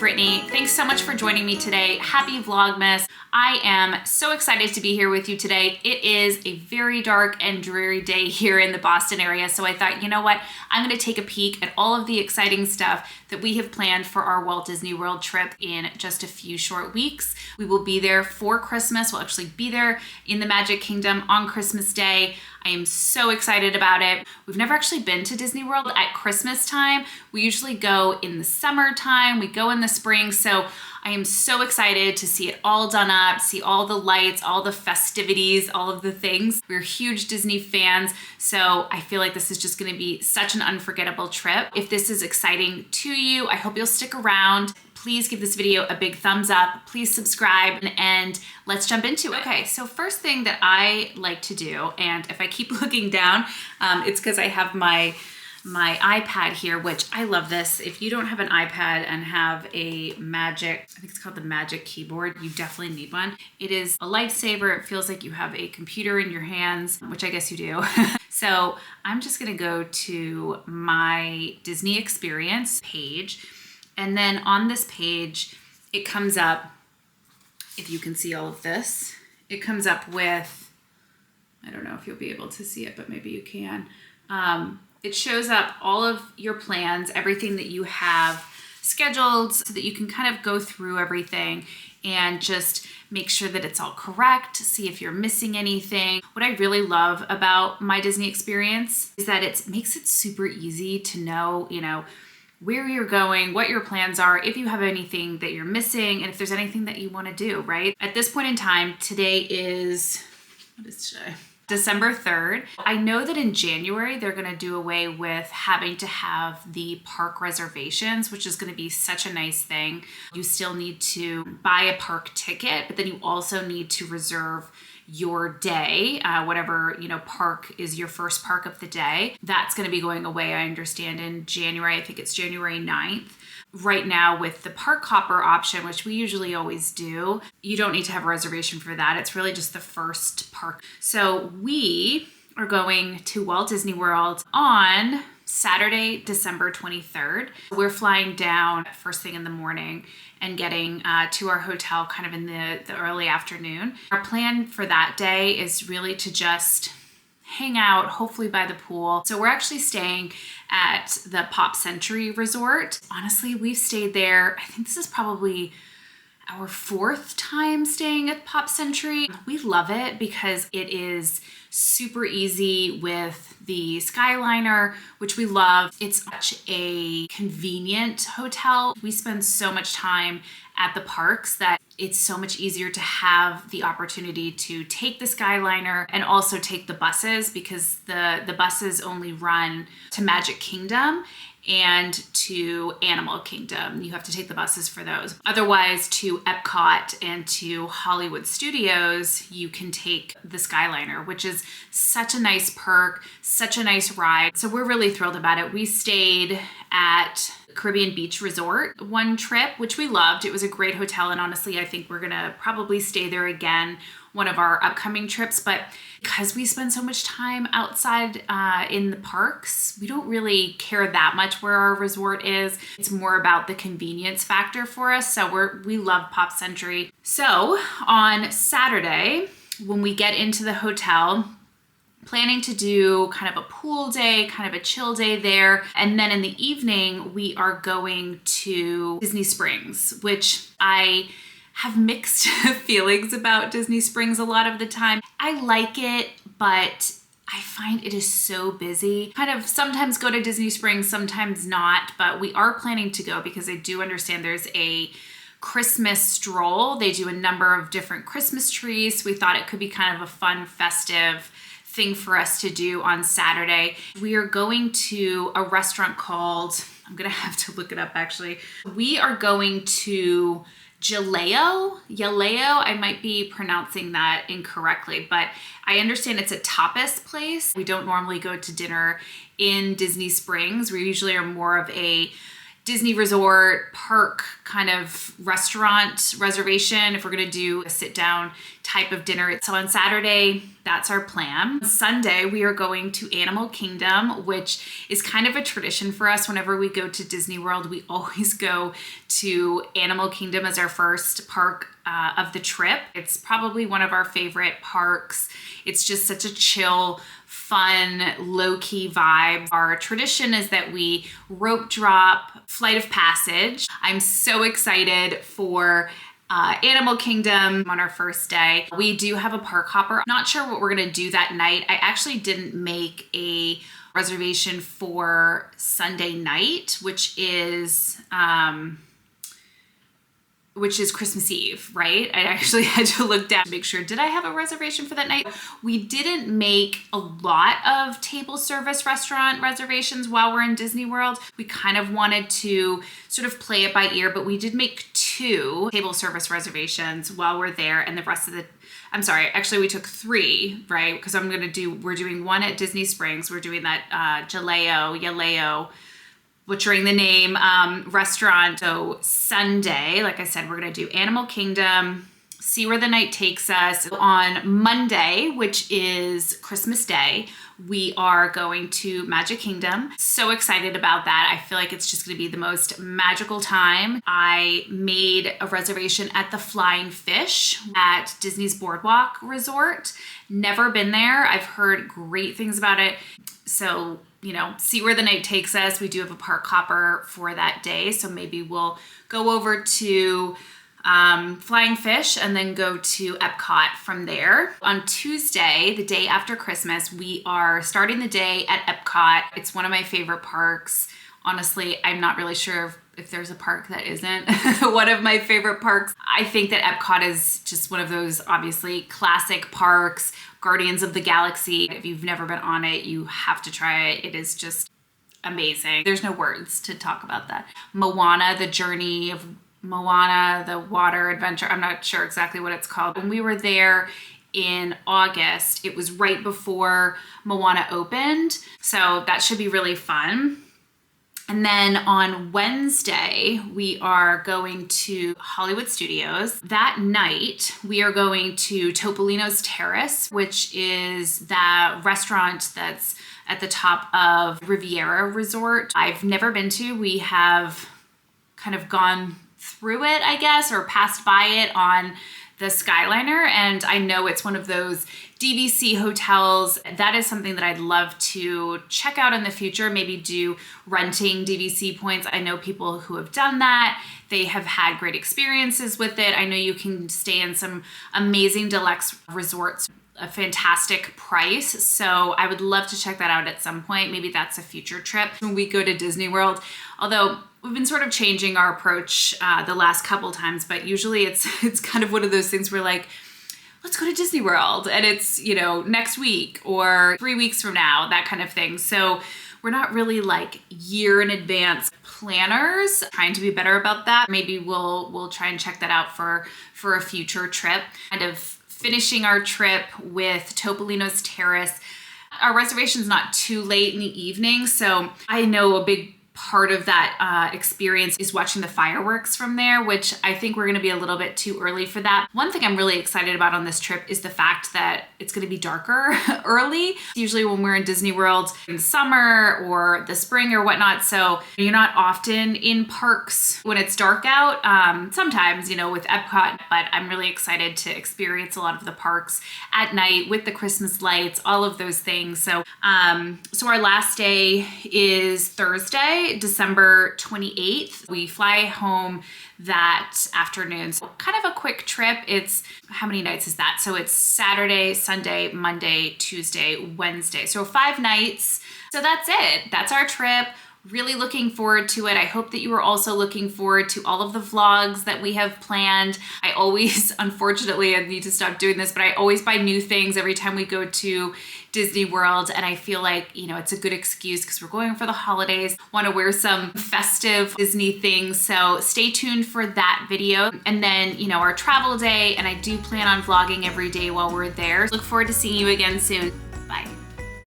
Brittany. Thanks so much for joining me today. Happy Vlogmas. I am so excited to be here with you today. It is a very dark and dreary day here in the Boston area, so I thought, you know what? I'm gonna take a peek at all of the exciting stuff that we have planned for our Walt Disney World trip in just a few short weeks. We will be there for Christmas. We'll actually be there in the Magic Kingdom on Christmas Day. I am so excited about it. We've never actually been to Disney World at Christmas time. We usually go in the summertime, we go in the spring, so I am so excited to see it all done up, see all the lights, all the festivities, all of the things. We're huge Disney fans, so I feel like this is just gonna be such an unforgettable trip. If this is exciting to you, I hope you'll stick around. Please give this video a big thumbs up, please subscribe, and let's jump into it. Okay, so first thing that I like to do, and if I keep looking down, it's because I have my iPad here, which I love this. If you don't have an iPad and have a Magic, I think it's called the Magic Keyboard, you definitely need one. It is a lifesaver. It feels like you have a computer in your hands, which I guess you do. So I'm just gonna go to my Disney Experience page. And then on this page, it comes up, if you can see all of this, it comes up with, I don't know if you'll be able to see it, but maybe you can. It shows up all of your plans, everything that you have scheduled, so that you can kind of go through everything and just make sure that it's all correct, see if you're missing anything. What I really love about my Disney Experience is that it makes it super easy to know, where you're going, what your plans are, if you have anything that you're missing, and if there's anything that you want to do, right? At this point in time, today is, what is today? December 3rd. I know that in January, they're gonna do away with having to have the park reservations, which is gonna be such a nice thing. You still need to buy a park ticket, but then you also need to reserve your day, whatever, park is your first park of the day. That's gonna be going away, I understand, in January. I think it's January 9th. Right now with the park hopper option, which we usually always do, you don't need to have a reservation for that. It's really just the first park. So we are going to Walt Disney World on Saturday, December 23rd. We're flying down first thing in the morning and getting to our hotel kind of in the early afternoon. Our plan for that day is really to just hang out, hopefully by the pool. So we're actually staying at the Pop Century Resort. Honestly, we've stayed there, I think this is probably our 4th time staying at Pop Century. We love it because it is super easy with the Skyliner, which we love. It's such a convenient hotel. We spend so much time at the parks that it's so much easier to have the opportunity to take the Skyliner and also take the buses, because the buses only run to Magic Kingdom and to Animal Kingdom. You have to take the buses for those. Otherwise, to Epcot and to Hollywood Studios, you can take the Skyliner, which is such a nice perk, such a nice ride. So we're really thrilled about it. We stayed at Caribbean Beach Resort one trip, which we loved. It was a great hotel, and honestly, I think we're gonna probably stay there again one of our upcoming trips. But because we spend so much time outside in the parks, we don't really care that much where our resort is. It's more about the convenience factor for us. So we love Pop Century. So on Saturday, when we get into the hotel, planning to do kind of a pool day, kind of a chill day there. And then in the evening, we are going to Disney Springs, which I have mixed feelings about Disney Springs a lot of the time. I like it, but I find it is so busy. Kind of sometimes go to Disney Springs, sometimes not, but we are planning to go because I do understand there's a Christmas stroll. They do a number of different Christmas trees. We thought it could be kind of a fun, festive thing for us to do on Saturday. We are going to a restaurant called, I'm gonna have to look it up actually. We are going to Yaleo, I might be pronouncing that incorrectly, but I understand it's a tapas place. We don't normally go to dinner in Disney Springs. We usually are more of a Disney resort, park kind of restaurant reservation if we're gonna do a sit down type of dinner. So on Saturday, that's our plan. Sunday, we are going to Animal Kingdom, which is kind of a tradition for us. Whenever we go to Disney World, we always go to Animal Kingdom as our first park of the trip. It's probably one of our favorite parks. It's just such a chill, fun, low-key vibe. Our tradition is that we rope drop Flight of Passage. I'm so excited for Animal Kingdom on our first day. We do have a park hopper. Not sure what we're gonna do that night. I actually didn't make a reservation for Sunday night, which is Christmas Eve, right? I actually had to look down to make sure, did I have a reservation for that night? We didn't make a lot of table service restaurant reservations while we're in Disney World. We kind of wanted to sort of play it by ear, but we did make 2 table service reservations while we're there, and the rest of the, I'm sorry, actually we took 3, right? Because we're doing one at Disney Springs. We're doing that Yaleo, butchering the name, restaurant. So Sunday, like I said, we're gonna do Animal Kingdom, see where the night takes us. On Monday, which is Christmas Day, we are going to Magic Kingdom. So excited about that. I feel like it's just gonna be the most magical time. I made a reservation at the Flying Fish at Disney's Boardwalk Resort. Never been there. I've heard great things about it. So, you know, see where the night takes us. We do have a park hopper for that day. So maybe we'll go over to Flying Fish and then go to Epcot from there. On Tuesday, the day after Christmas, we are starting the day at Epcot. It's one of my favorite parks. Honestly, I'm not really sure if there's a park that isn't one of my favorite parks. I think that Epcot is just one of those obviously classic parks. Guardians of the Galaxy. If you've never been on it, you have to try it. It is just amazing. There's no words to talk about that. Moana, the journey of Moana, the water adventure. I'm not sure exactly what it's called. When we were there in August, it was right before Moana opened. So that should be really fun. And then on Wednesday, we are going to Hollywood Studios. That night, we are going to Topolino's Terrace, which is the restaurant that's at the top of Riviera Resort. I've never been to. We have kind of gone through it, I guess, or passed by it on the Skyliner. And I know it's one of those DVC hotels. That is something that I'd love to check out in the future, maybe do renting DVC points. I know people who have done that. They have had great experiences with it. I know you can stay in some amazing deluxe resorts, a fantastic price. So I would love to check that out at some point. Maybe that's a future trip when we go to Disney World. Although we've been sort of changing our approach the last couple times, but usually it's kind of one of those things where like, let's go to Disney World and it's, you know, next week or 3 weeks from now, that kind of thing. So we're not really like year in advance planners, trying to be better about that. Maybe we'll try and check that out for a future trip. Kind of finishing our trip with Topolino's Terrace. Our reservation's not too late in the evening, so I know a big part of that experience is watching the fireworks from there, which I think we're gonna be a little bit too early for that. One thing I'm really excited about on this trip is the fact that it's gonna be darker early. Usually when we're in Disney World in the summer or the spring or whatnot, so you're not often in parks when it's dark out. Sometimes, you know, with Epcot, but I'm really excited to experience a lot of the parks at night with the Christmas lights, all of those things. So, so our last day is Thursday, December 28th. We fly home that afternoon. So kind of a quick trip. It's, how many nights is that? So it's Saturday, Sunday, Monday, Tuesday, Wednesday. So 5 nights. So that's it. That's our trip. Really looking forward to it. I hope that you are also looking forward to all of the vlogs that we have planned. I always, unfortunately, I need to stop doing this, but I always buy new things every time we go to Disney World. And I feel like, you know, it's a good excuse because we're going for the holidays, want to wear some festive Disney things. So stay tuned for that video. And then, you know, our travel day, and I do plan on vlogging every day while we're there. Look forward to seeing you again soon.